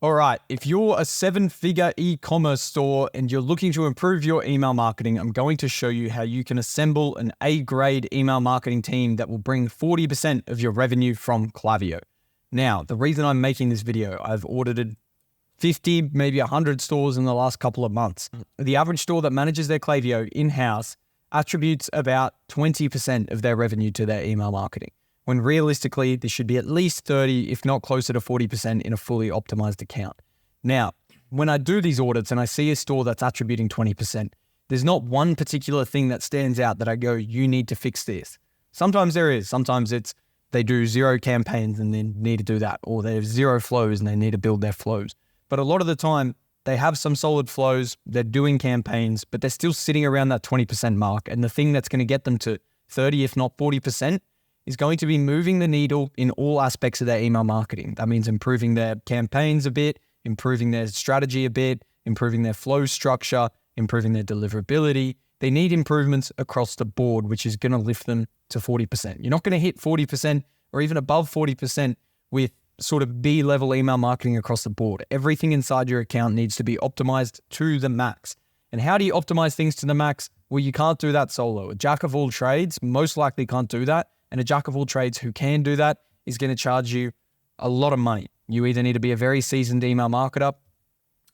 All right, if you're a 7-figure e-commerce store and you're looking to improve your email marketing, I'm going to show you how you can assemble an A-grade email marketing team that will bring 40% of your revenue from Klaviyo. Now, the reason I'm making this video, I've audited 50, maybe 100 stores in the last couple of months. The average store that manages their Klaviyo in-house attributes about 20% of their revenue to their email marketing, when realistically, this should be at least 30, if not closer to 40% in a fully optimized account. Now, when I do these audits and I see a store that's attributing 20%, there's not one particular thing that stands out that I go, you need to fix this. Sometimes there is. Sometimes it's they do 0 campaigns and they need to do that, or they have 0 flows and they need to build their flows. But a lot of the time, they have some solid flows, they're doing campaigns, but they're still sitting around that 20% mark. And the thing that's going to get them to 30, if not 40%, is going to be moving the needle in all aspects of their email marketing. That means improving their campaigns a bit, improving their strategy a bit, improving their flow structure, improving their deliverability. They need improvements across the board, which is going to lift them to 40%. You're not going to hit 40% or even above 40% with sort of B-level email marketing across the board. Everything inside your account needs to be optimized to the max. And how do you optimize things to the max? Well, you can't do that solo. A jack of all trades most likely can't do that. And a jack of all trades who can do that is going to charge you a lot of money. You either need to be a very seasoned email marketer.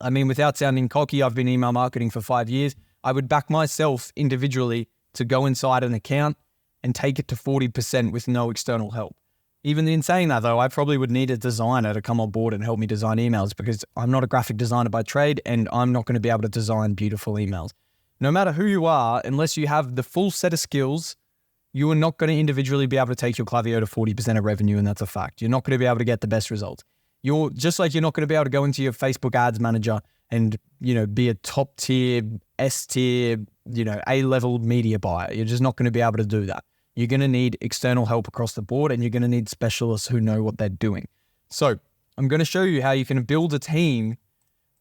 I mean, without sounding cocky, I've been email marketing for 5 years. I would back myself individually to go inside an account and take it to 40% with no external help. Even in saying that though, I probably would need a designer to come on board and help me design emails because I'm not a graphic designer by trade and I'm not going to be able to design beautiful emails. No matter who you are, unless you have the full set of skills, you are not going to individually be able to take your Klaviyo to 40% of revenue, and that's a fact. You're not going to be able to get the best results. You're just like you're not going to be able to go into your Facebook ads manager and, be a top tier, S tier, A-level media buyer. You're just not going to be able to do that. You're going to need external help across the board, and you're going to need specialists who know what they're doing. So I'm going to show you how you can build a team,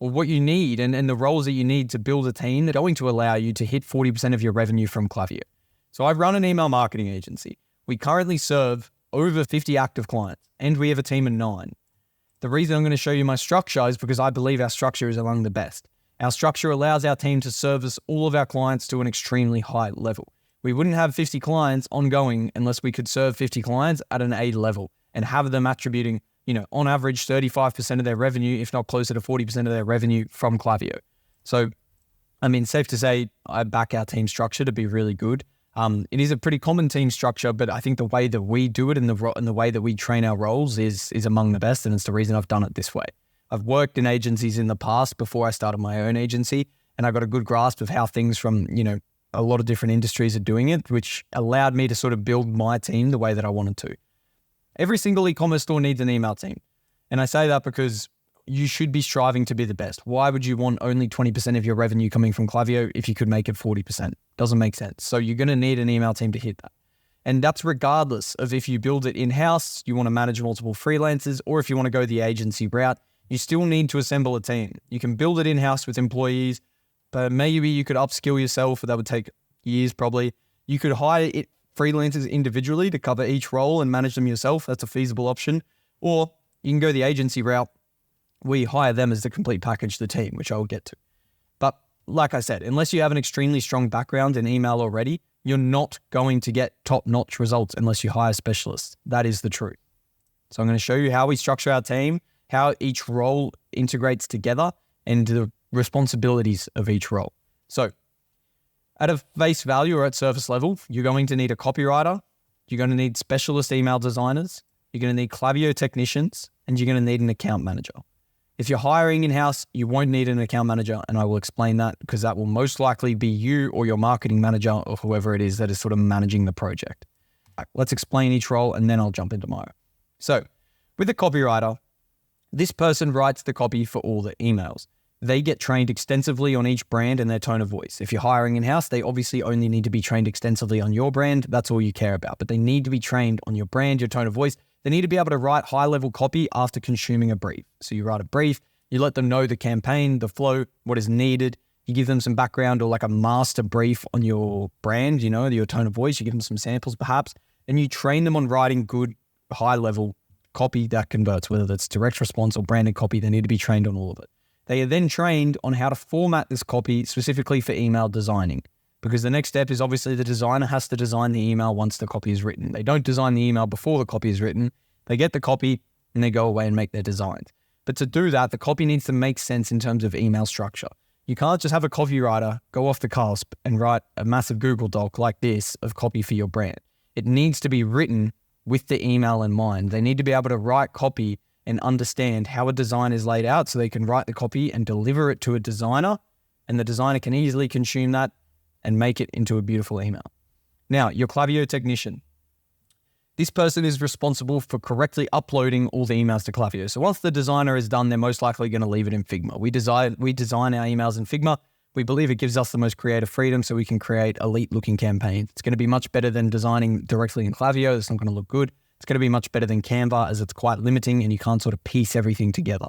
or what you need and the roles that you need to build a team that are going to allow you to hit 40% of your revenue from Klaviyo. So I run an email marketing agency. We currently serve over 50 active clients, and we have a team of 9. The reason I'm going to show you my structure is because I believe our structure is among the best. Our structure allows our team to service all of our clients to an extremely high level. We wouldn't have 50 clients ongoing unless we could serve 50 clients at an A level and have them attributing, on average 35% of their revenue, if not closer to 40% of their revenue from Klaviyo. So, safe to say I back our team structure to be really good. It is a pretty common team structure, but I think the way that we do it and the way that we train our roles is among the best, and it's the reason I've done it this way. I've worked in agencies in the past before I started my own agency, and I got a good grasp of how things from, a lot of different industries are doing it, which allowed me to sort of build my team the way that I wanted to. Every single e-commerce store needs an email team, and I say that because you should be striving to be the best. Why would you want only 20% of your revenue coming from Klaviyo if you could make it 40%? Doesn't make sense. So you're going to need an email team to hit that. And that's regardless of if you build it in-house, you want to manage multiple freelancers, or if you want to go the agency route, you still need to assemble a team. You can build it in-house with employees, but maybe you could upskill yourself, that would take years probably. You could hire freelancers individually to cover each role and manage them yourself. That's a feasible option. Or you can go the agency route. We hire them as the complete package, the team, which I'll get to. But like I said, unless you have an extremely strong background in email already, you're not going to get top-notch results unless you hire specialists. That is the truth. So I'm going to show you how we structure our team, how each role integrates together, and the responsibilities of each role. So at a face value or at surface level, you're going to need a copywriter, you're going to need specialist email designers, you're going to need Klaviyo technicians, and you're going to need an account manager. If you're hiring in-house, you won't need an account manager, and I will explain that because that will most likely be you or your marketing manager or whoever it is that is sort of managing the project. Let's explain each role, and then I'll jump into mine. So with a copywriter, this person writes the copy for all the emails. They get trained extensively on each brand and their tone of voice. If you're hiring in-house, they obviously only need to be trained extensively on your brand. That's all you care about. But they need to be trained on your brand, your tone of voice. They need to be able to write high-level copy after consuming a brief. So you write a brief, you let them know the campaign, the flow, what is needed. You give them some background or like a master brief on your brand, your tone of voice. You give them some samples perhaps, and you train them on writing good high-level copy that converts, whether that's direct response or branded copy. They need to be trained on all of it. They are then trained on how to format this copy specifically for email designing, because the next step is obviously the designer has to design the email once the copy is written. They don't design the email before the copy is written. They get the copy and they go away and make their designs. But to do that, the copy needs to make sense in terms of email structure. You can't just have a copywriter go off the cusp and write a massive Google Doc like this of copy for your brand. It needs to be written with the email in mind. They need to be able to write copy and understand how a design is laid out so they can write the copy and deliver it to a designer, and the designer can easily consume that and make it into a beautiful email. Now, your Klaviyo technician. This person is responsible for correctly uploading all the emails to Klaviyo. So once the designer is done, they're most likely going to leave it in Figma. We design our emails in Figma. We believe it gives us the most creative freedom so we can create elite looking campaigns. It's going to be much better than designing directly in Klaviyo. It's not going to look good. It's going to be much better than Canva, as it's quite limiting and you can't sort of piece everything together.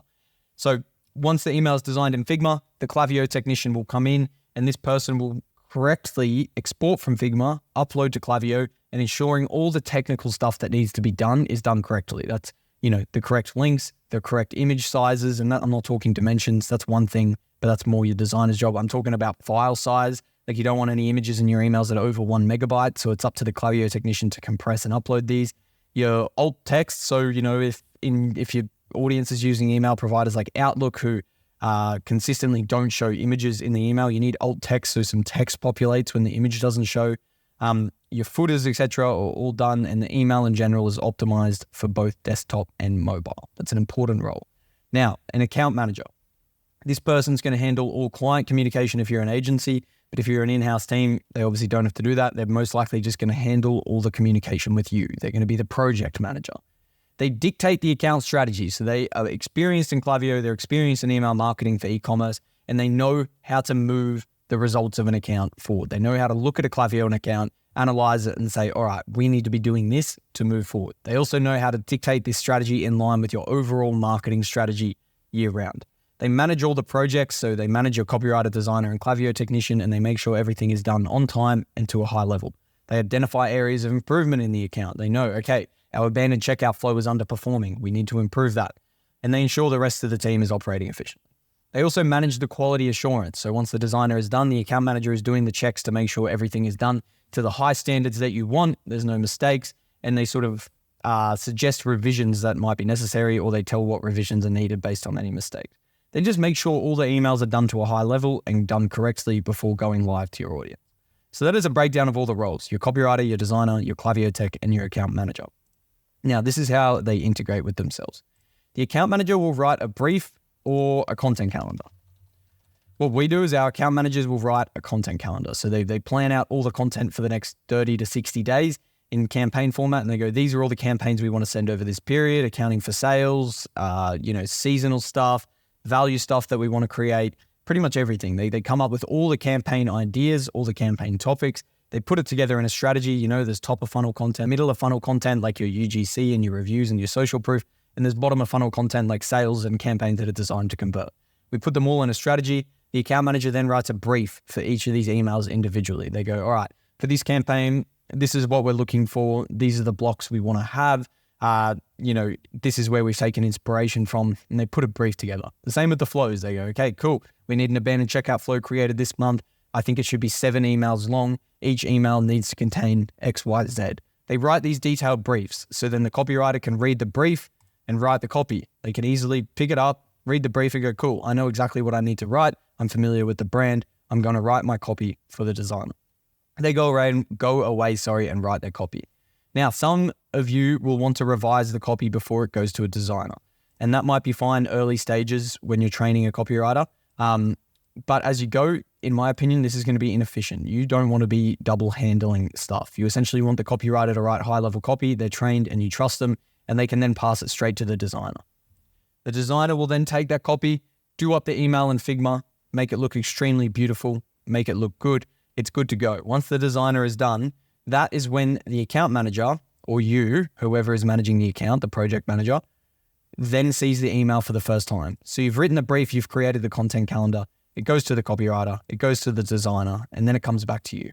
So once the email is designed in Figma, the Klaviyo technician will come in and this person will correctly export from Figma, upload to Klaviyo, and ensuring all the technical stuff that needs to be done is done correctly. That's, the correct links, the correct image sizes, and that, I'm not talking dimensions. That's one thing, but that's more your designer's job. I'm talking about file size. Like, you don't want any images in your emails that are over 1 megabyte. So it's up to the Klaviyo technician to compress and upload these. Your alt text. So, if your audience is using email providers like Outlook, who consistently don't show images in the email, you need alt text so some text populates when the image doesn't show. Your footers, etc., are all done, and the email in general is optimized for both desktop and mobile. That's an important role. Now, an account manager. This person's going to handle all client communication if you're an agency, but if you're an in-house team, they obviously don't have to do that. They're most likely just going to handle all the communication with you. They're going to be the project manager. They dictate the account strategy. So they are experienced in Klaviyo, they're experienced in email marketing for e-commerce, and they know how to move the results of an account forward. They know how to look at a Klaviyo account, analyze it and say, all right, we need to be doing this to move forward. They also know how to dictate this strategy in line with your overall marketing strategy year round. They manage all the projects. So they manage your copywriter, designer, and Klaviyo technician, and they make sure everything is done on time and to a high level. They identify areas of improvement in the account. They know, okay, our abandoned checkout flow is underperforming. We need to improve that. And they ensure the rest of the team is operating efficiently. They also manage the quality assurance. So once the designer is done, the account manager is doing the checks to make sure everything is done to the high standards that you want. There's no mistakes. And they sort of suggest revisions that might be necessary, or they tell what revisions are needed based on any mistakes. They just make sure all the emails are done to a high level and done correctly before going live to your audience. So that is a breakdown of all the roles: your copywriter, your designer, your Klaviyo tech, and your account manager. Now, this is how they integrate with themselves. The account manager will write a brief or a content calendar. What we do is our account managers will write a content calendar. So they plan out all the content for the next 30 to 60 days in campaign format. And they go, these are all the campaigns we want to send over this period, accounting for sales, seasonal stuff, value stuff that we want to create, pretty much everything. They come up with all the campaign ideas, all the campaign topics. They put it together in a strategy. There's top of funnel content, middle of funnel content like your UGC and your reviews and your social proof. And there's bottom of funnel content like sales and campaigns that are designed to convert. We put them all in a strategy. The account manager then writes a brief for each of these emails individually. They go, all right, for this campaign, this is what we're looking for. These are the blocks we want to have. This is where we've taken inspiration from, and they put a brief together. The same with the flows. They go, okay, cool. We need an abandoned checkout flow created this month. I think it should be 7 emails long. Each email needs to contain X, Y, Z. They write these detailed briefs. So then the copywriter can read the brief and write the copy. They can easily pick it up, read the brief and go, cool, I know exactly what I need to write. I'm familiar with the brand. I'm going to write my copy for the designer. They go away and write their copy. Now, some of you will want to revise the copy before it goes to a designer. And that might be fine early stages when you're training a copywriter. But as you go, in my opinion, this is going to be inefficient. You don't want to be double handling stuff. You essentially want the copywriter to write high level copy. They're trained and you trust them, and they can then pass it straight to the designer. The designer will then take that copy, do up the email in Figma, make it look extremely beautiful, make it look good. It's good to go. Once the designer is done, that is when the account manager, or you, whoever is managing the account, the project manager, then sees the email for the first time. So you've written the brief, you've created the content calendar, it goes to the copywriter, it goes to the designer, and then it comes back to you.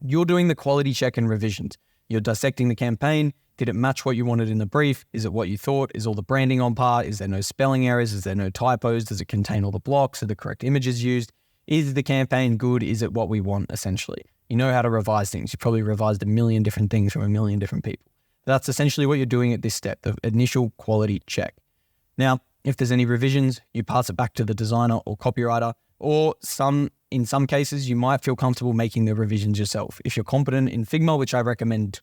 You're doing the quality check and revisions. You're dissecting the campaign, Did it match what you wanted in the brief? Is it what you thought? Is all the branding on par? Is there no spelling errors? Is there no typos? Does it contain all the blocks? Are the correct images used? Is the campaign good? Is it what we want, essentially? You know how to revise things. You probably revised a million different things from a million different people. That's essentially what you're doing at this step, the initial quality check. Now, if there's any revisions, you pass it back to the designer or copywriter, or in some cases, you might feel comfortable making the revisions yourself. If you're competent in Figma, which I recommend,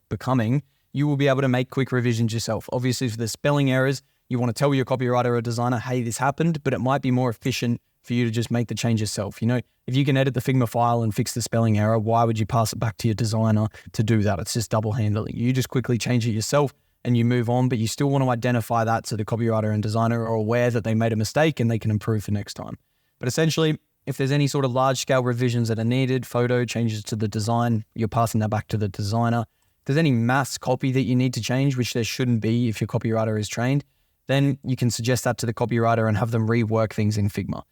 becoming, you will be able to make quick revisions yourself. Obviously, for the spelling errors, you want to tell your copywriter or designer, hey, this happened, but it might be more efficient for you to just make the change yourself. If you can edit the Figma file and fix the spelling error, why would you pass it back to your designer to do that? It's just double handling. You just quickly change it yourself and you move on, but you still want to identify that so the copywriter and designer are aware that they made a mistake and they can improve for next time. But essentially, if there's any sort of large scale revisions that are needed, photo changes to the design, you're passing that back to the designer. If there's any mass copy that you need to change, which there shouldn't be if your copywriter is trained, then you can suggest that to the copywriter and have them rework things in Figma.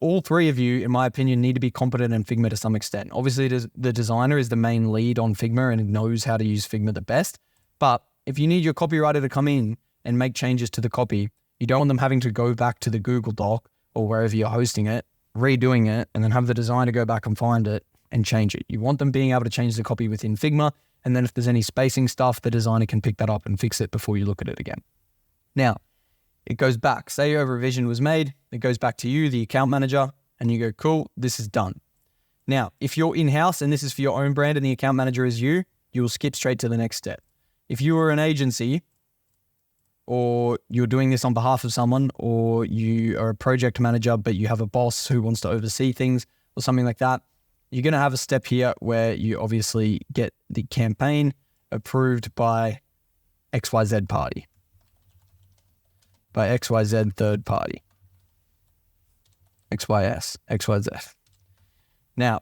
All three of you, in my opinion, need to be competent in Figma to some extent. Obviously, the designer is the main lead on Figma and knows how to use Figma the best. But if you need your copywriter to come in and make changes to the copy, you don't want them having to go back to the Google Doc or wherever you're hosting it, redoing it, and then have the designer go back and find it and change it. You want them being able to change the copy within Figma, and then if there's any spacing stuff, the designer can pick that up and fix it before you look at it again. Now, it goes back. Say a revision was made, it goes back to you, the account manager, and you go, cool, this is done. Now, if you're in-house and this is for your own brand and the account manager is you will skip straight to the next step. If you were an agency or you're doing this on behalf of someone, or you are a project manager, but you have a boss who wants to oversee things or something like that, you're going to have a step here where you obviously get the campaign approved by XYZ party. By XYZ third party. XYZ. Now,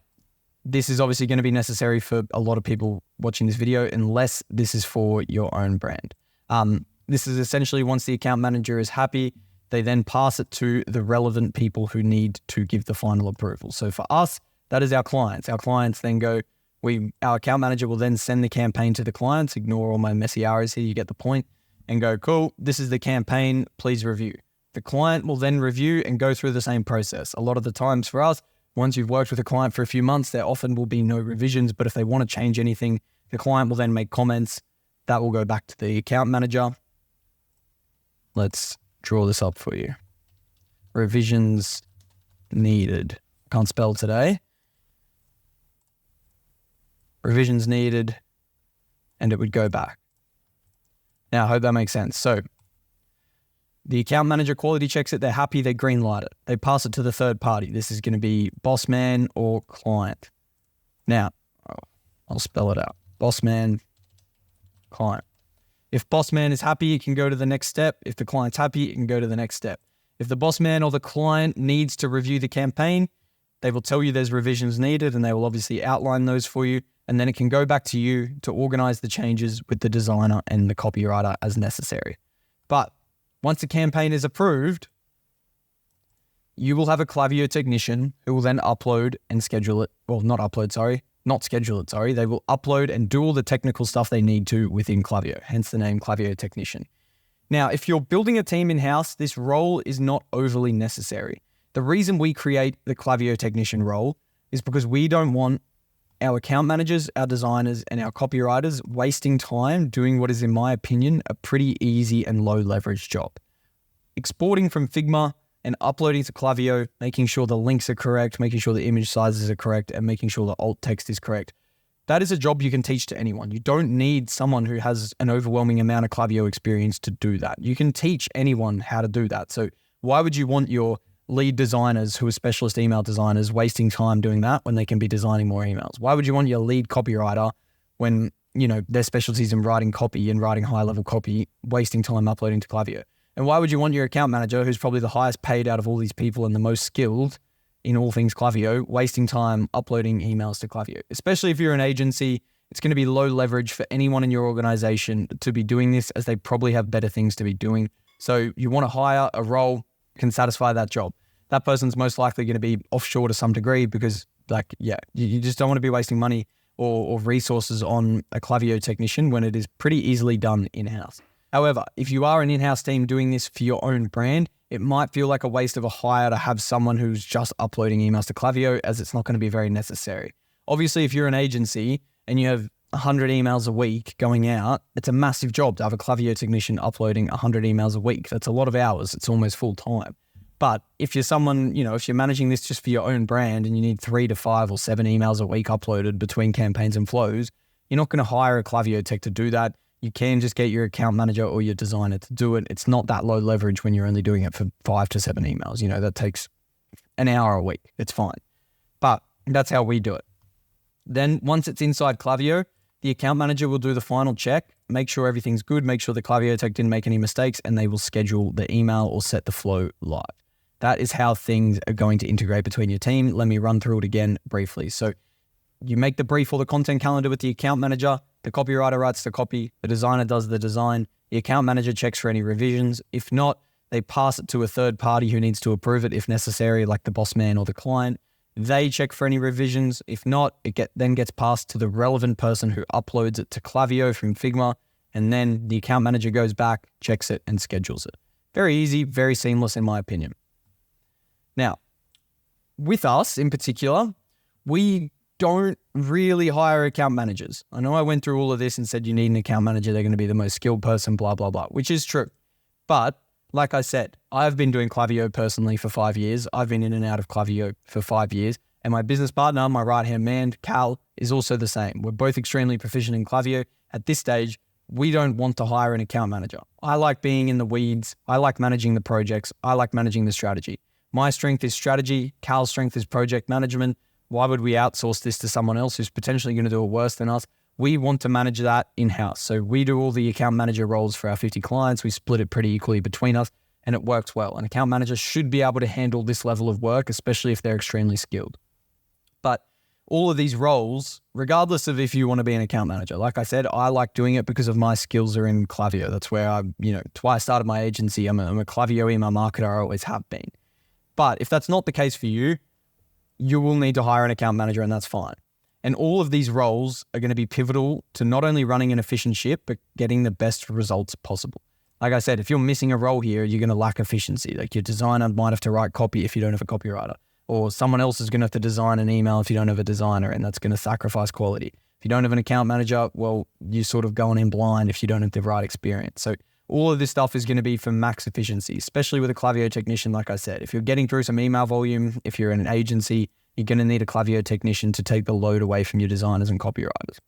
this is obviously going to be necessary for a lot of people watching this video, unless this is for your own brand. This is essentially once the account manager is happy, they then pass it to the relevant people who need to give the final approval. So for us, that is our clients. Our clients then go, our account manager will then send the campaign to the clients. Ignore all my messy R's here, you get the point. And go, cool, this is the campaign, please review. The client will then review and go through the same process. A lot of the times for us, once you've worked with a client for a few months, there often will be no revisions, but if they want to change anything, the client will then make comments. That will go back to the account manager. Let's draw this up for you. Revisions needed. Can't spell today. Revisions needed, and it would go back. Now, I hope that makes sense. So the account manager quality checks it. They're happy. They green light it. They pass it to the third party. This is going to be boss man or client. Now, I'll spell it out. Boss man, client. If boss man is happy, it can go to the next step. If the client's happy, it can go to the next step. If the boss man or the client needs to review the campaign, they will tell you there's revisions needed and they will obviously outline those for you. And then it can go back to you to organize the changes with the designer and the copywriter as necessary. But once the campaign is approved, you will have a Klaviyo technician who will then upload and schedule it. Well, not schedule it. They will upload and do all the technical stuff they need to within Klaviyo, hence the name Klaviyo technician. Now, if you're building a team in-house, this role is not overly necessary. The reason we create the Klaviyo technician role is because we don't want our account managers, our designers, and our copywriters wasting time doing what is, in my opinion, a pretty easy and low leverage job. Exporting from Figma and uploading to Klaviyo, making sure the links are correct, making sure the image sizes are correct, and making sure the alt text is correct. That is a job you can teach to anyone. You don't need someone who has an overwhelming amount of Klaviyo experience to do that. You can teach anyone how to do that. So why would you want your lead designers who are specialist email designers wasting time doing that when they can be designing more emails? Why would you want your lead copywriter when, their specialties in writing copy and writing high level copy, wasting time uploading to Klaviyo? And why would you want your account manager, who's probably the highest paid out of all these people and the most skilled in all things Klaviyo, wasting time uploading emails to Klaviyo? Especially if you're an agency, it's going to be low leverage for anyone in your organization to be doing this, as they probably have better things to be doing. So you want to hire a role can satisfy that job. That person's most likely going to be offshore to some degree because you just don't want to be wasting money or resources on a Klaviyo technician when it is pretty easily done in-house. However, if you are an in-house team doing this for your own brand, it might feel like a waste of a hire to have someone who's just uploading emails to Klaviyo, as it's not going to be very necessary. Obviously, if you're an agency and you have 100 emails a week going out, it's a massive job to have a Klaviyo technician uploading 100 emails a week. That's a lot of hours. It's almost full time. But if you're someone, if you're managing this just for your own brand and you need 3 to 5 or 7 emails a week uploaded between campaigns and flows, you're not going to hire a Klaviyo tech to do that. You can just get your account manager or your designer to do it. It's not that low leverage when you're only doing it for 5 to 7 emails. That takes an hour a week. It's fine. But that's how we do it. Then once it's inside Klaviyo, the account manager will do the final check, make sure everything's good, make sure the Klaviyo tech didn't make any mistakes, and they will schedule the email or set the flow live. That is how things are going to integrate between your team. Let me run through it again briefly. So you make the brief or the content calendar with the account manager, the copywriter writes the copy, the designer does the design, the account manager checks for any revisions. If not, they pass it to a third party who needs to approve it if necessary, like the boss man or the client. They check for any revisions. If not, then gets passed to the relevant person who uploads it to Klaviyo from Figma, and then the account manager goes back, checks it, and schedules it. Very easy, very seamless in my opinion. Now, with us in particular, we don't really hire account managers. I know I went through all of this and said you need an account manager, they're going to be the most skilled person, blah, blah, blah, which is true. But like I said, I've been doing Klaviyo personally for 5 years. I've been in and out of Klaviyo for 5 years. And my business partner, my right-hand man, Cal, is also the same. We're both extremely proficient in Klaviyo. At this stage, we don't want to hire an account manager. I like being in the weeds. I like managing the projects. I like managing the strategy. My strength is strategy. Cal's strength is project management. Why would we outsource this to someone else who's potentially going to do it worse than us? We want to manage that in-house. So we do all the account manager roles for our 50 clients. We split it pretty equally between us and it works well. An account manager should be able to handle this level of work, especially if they're extremely skilled. But all of these roles, regardless of if you want to be an account manager, like I said, I like doing it because of my skills are in Klaviyo. That's where it's why I started my agency. I'm a Klaviyo email marketer. I always have been. But if that's not the case for you, you will need to hire an account manager, and that's fine. And all of these roles are going to be pivotal to not only running an efficient ship, but getting the best results possible. Like I said, if you're missing a role here, you're going to lack efficiency. Like your designer might have to write copy if you don't have a copywriter, or someone else is going to have to design an email if you don't have a designer, and that's going to sacrifice quality. If you don't have an account manager, well, you're sort of going in blind if you don't have the right experience. So all of this stuff is going to be for max efficiency, especially with a Klaviyo technician. Like I said, if you're getting through some email volume, if you're in an agency, you're going to need a Klaviyo technician to take the load away from your designers and copywriters.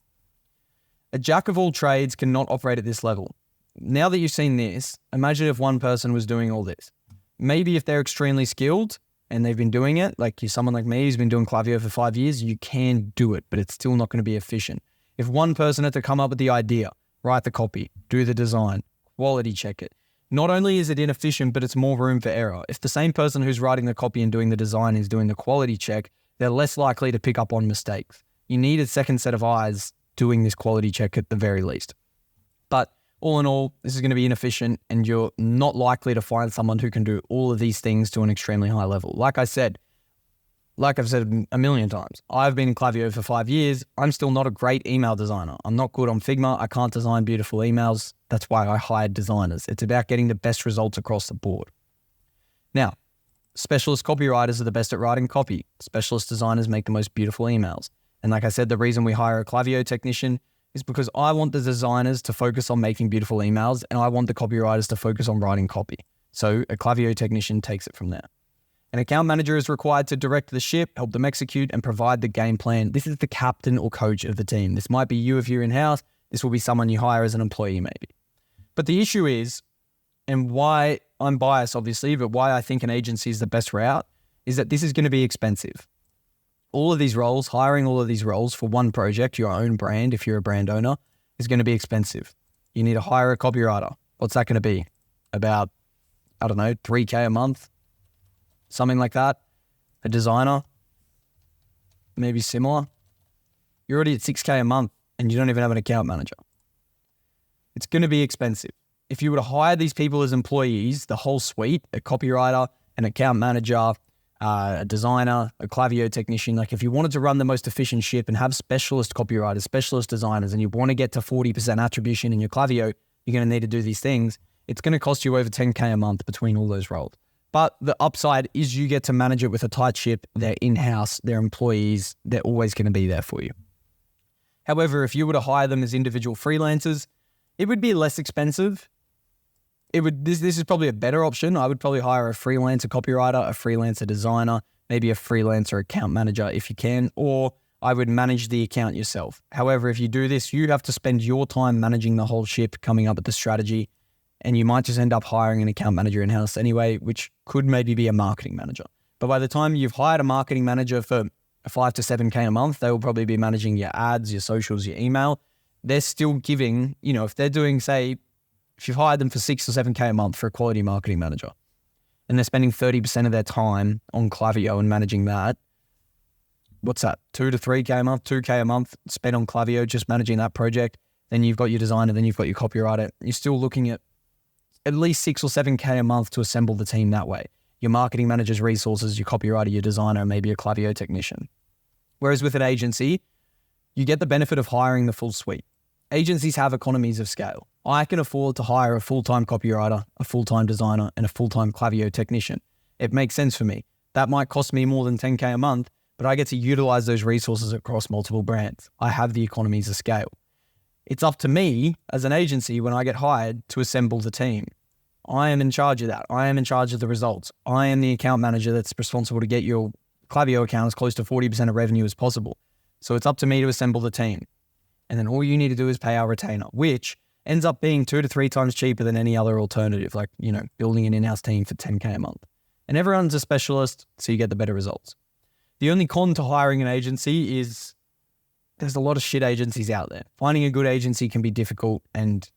A jack of all trades cannot operate at this level. Now that you've seen this, imagine if one person was doing all this. Maybe if they're extremely skilled and they've been doing it, like you're someone like me who's been doing Klaviyo for 5 years, you can do it, but it's still not going to be efficient. If one person had to come up with the idea, write the copy, do the design, quality check it, not only is it inefficient, but it's more room for error. If the same person who's writing the copy and doing the design is doing the quality check, they're less likely to pick up on mistakes. You need a second set of eyes doing this quality check at the very least. But all in all, this is going to be inefficient and you're not likely to find someone who can do all of these things to an extremely high level. Like I've said a million times, I've been in Klaviyo for 5 years. I'm still not a great email designer. I'm not good on Figma. I can't design beautiful emails. That's why I hired designers. It's about getting the best results across the board. Now, specialist copywriters are the best at writing copy. Specialist designers make the most beautiful emails. And like I said, the reason we hire a Klaviyo technician is because I want the designers to focus on making beautiful emails and I want the copywriters to focus on writing copy. So a Klaviyo technician takes it from there. An account manager is required to direct the ship, help them execute, and provide the game plan. This is the captain or coach of the team. This might be you if you're in-house. This will be someone you hire as an employee maybe. But the issue is, and why I'm biased obviously, but why I think an agency is the best route, is that this is going to be expensive. All of these roles, hiring all of these roles for one project, your own brand, if you're a brand owner, is going to be expensive. You need to hire a copywriter. What's that going to be? About, $3K a month? Something like that. A designer, maybe similar. You're already at $6K a month and you don't even have an account manager. It's going to be expensive. If you were to hire these people as employees, the whole suite, a copywriter, an account manager, a designer, a Klaviyo technician. Like if you wanted to run the most efficient ship and have specialist copywriters, specialist designers, and you want to get to 40% attribution in your Klaviyo, you're going to need to do these things. It's going to cost you over 10K a month between all those roles. But the upside is you get to manage it with a tight ship. They're in-house, they're employees, they're always going to be there for you. However, if you were to hire them as individual freelancers, it would be less expensive. This is probably a better option. I would probably hire a freelancer copywriter, a freelancer designer, maybe a freelancer account manager if you can, or I would manage the account yourself. However, if you do this, you have to spend your time managing the whole ship, coming up with the strategy, and you might just end up hiring an account manager in-house anyway, which could maybe be a marketing manager. But by the time you've hired a marketing manager for 5 to 7K a month, they will probably be managing your ads, your socials, your email. They're still giving, if they're doing, say, if you've hired them for 6 or 7K a month for a quality marketing manager, and they're spending 30% of their time on Klaviyo and managing that, what's that? 2 to 3K a month, 2K a month spent on Klaviyo, just managing that project. Then you've got your designer, then you've got your copywriter. You're still looking at least 6 or 7K a month to assemble the team that way. Your marketing manager's resources, your copywriter, your designer, maybe a Klaviyo technician. Whereas with an agency, you get the benefit of hiring the full suite. Agencies have economies of scale. I can afford to hire a full-time copywriter, a full-time designer, and a full-time Klaviyo technician. It makes sense for me. That might cost me more than 10K a month, but I get to utilize those resources across multiple brands. I have the economies of scale. It's up to me as an agency when I get hired to assemble the team. I am in charge of that. I am in charge of the results. I am the account manager that's responsible to get your Klaviyo account as close to 40% of revenue as possible. So it's up to me to assemble the team. And then all you need to do is pay our retainer, which ends up being 2 to 3 times cheaper than any other alternative, like, building an in-house team for 10K a month. And everyone's a specialist, so you get the better results. The only con to hiring an agency is there's a lot of shit agencies out there. Finding a good agency can be difficult. And,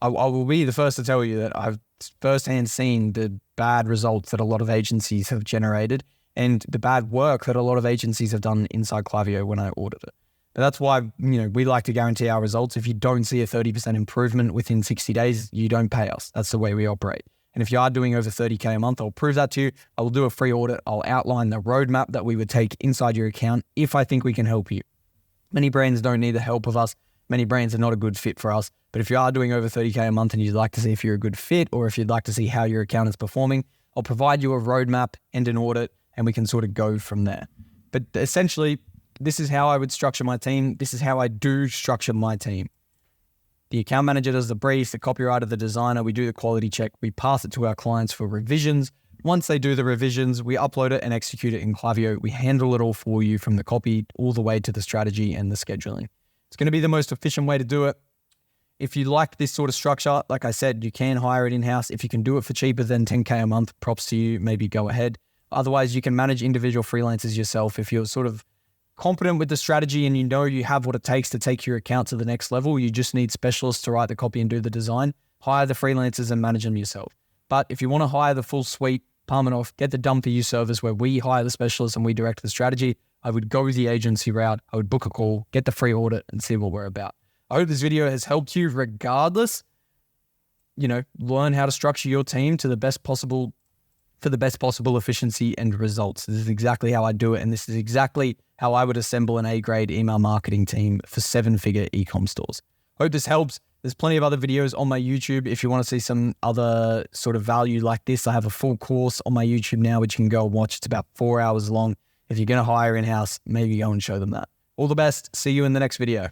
I will be the first to tell you that I've firsthand seen the bad results that a lot of agencies have generated and the bad work that a lot of agencies have done inside Klaviyo when I audit it. But that's why, we like to guarantee our results. If you don't see a 30% improvement within 60 days, you don't pay us. That's the way we operate. And if you are doing over 30K a month, I'll prove that to you. I will do a free audit. I'll outline the roadmap that we would take inside your account if I think we can help you. Many brands don't need the help of us. Many brands are not a good fit for us. But if you are doing over 30K a month and you'd like to see if you're a good fit or if you'd like to see how your account is performing, I'll provide you a roadmap and an audit and we can sort of go from there. But essentially, this is how I would structure my team. This is how I do structure my team. The account manager does the brief, the copywriter, the designer, we do the quality check, we pass it to our clients for revisions. Once they do the revisions, we upload it and execute it in Klaviyo. We handle it all for you from the copy all the way to the strategy and the scheduling. It's going to be the most efficient way to do it. If you like this sort of structure, like I said, you can hire it in-house. If you can do it for cheaper than 10K a month, props to you, maybe go ahead. Otherwise, you can manage individual freelancers yourself. If you're sort of competent with the strategy and you have what it takes to take your account to the next level, you just need specialists to write the copy and do the design, hire the freelancers and manage them yourself. But if you want to hire the full suite, palm it off, get the done for you service where we hire the specialists and we direct the strategy, I would go the agency route. I would book a call, get the free audit and see what we're about. I hope this video has helped you regardless. Learn how to structure your team to the best possible, for the best possible efficiency and results. This is exactly how I do it. And this is exactly how I would assemble an A-grade email marketing team for 7-figure e-com stores. Hope this helps. There's plenty of other videos on my YouTube. If you want to see some other sort of value like this, I have a full course on my YouTube now, which you can go and watch. It's about 4 hours long. If you're going to hire in-house, maybe go and show them that. All the best. See you in the next video.